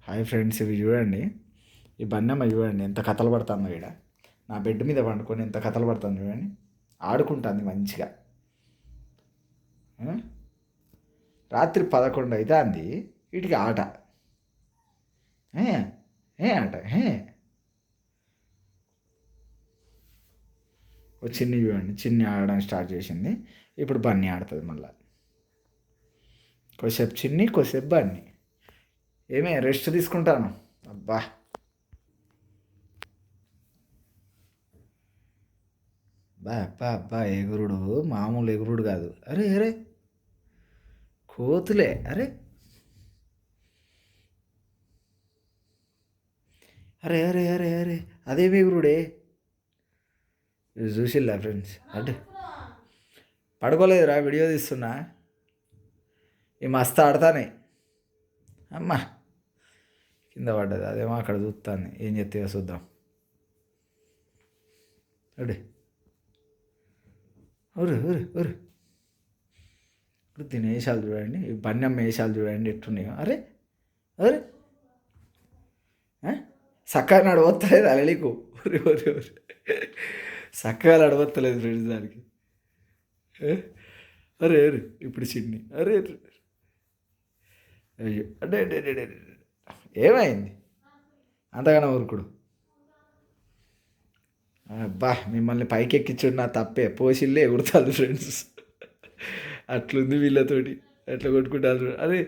Hi friends, ఇవి చూడండి. ఈ బన్నమ్మ చూడండి ఎంత కథలు పడుతుందో. ఇక్కడ నా బెడ్ మీద పండుకొని ఎంత కథలు పడుతుంది చూడండి. ఆడుకుంటుంది మంచిగా. రాత్రి 11 అయితే అంది వీటికి ఆట. ఏ ఏ ఆట ఓ చిన్ని చూడండి, చిన్ని ఆడడం స్టార్ట్ చేసింది. ఇప్పుడు బన్నీ ఆడుతుంది మళ్ళీ. కొద్దిసేపు చిన్ని, కొద్దిసేపు బన్నీ. ఏమే రెస్ట్ తీసుకుంటాను. అబ్బా, బా అబ్బా అబ్బా, ఎగురుడు మామూలు ఎగురుడు కాదు. అరే అరే, కోతులే. అరే అరే అరే అరే అరే, అదేమి ఎగురుడే. ఇది చూసిల్లా ఫ్రెండ్స్? అంటే పడుకోలేదురా, వీడియో తీస్తున్నా. ఈ మస్తు ఆడతానే. అమ్మా, కింద పడ్డది. అదేమో అక్కడ చూస్తాను, ఏం చెప్తే చూద్దాం. అడే ఊరు ఊరు ఊరు. ఇప్పుడు దీని వేషాలు చూడండి, ఈ బన్నమ్మ వేషాలు చూడండి ఎట్టున్నాయో. అరే అరే, చక్కగా నడవత్తలేదు అలలికు. ఊరి ఊరి ఊరి, చక్కగా నడవత్తలేదు ఫ్రెండ్స్ దానికి. అరే అరే, ఇప్పుడు చిన్ని. అరే అయ్యో, అంటే ఏమైంది అంతగానో ఊరుకుడు? అబ్బా, మిమ్మల్ని పైకి ఎక్కించుడు నా తప్పే. పోసిల్లే ఎగురుతారు ఫ్రెండ్స్. అట్లుంది వీళ్ళతోటి, ఎట్లా కొట్టుకుంటారు. అరే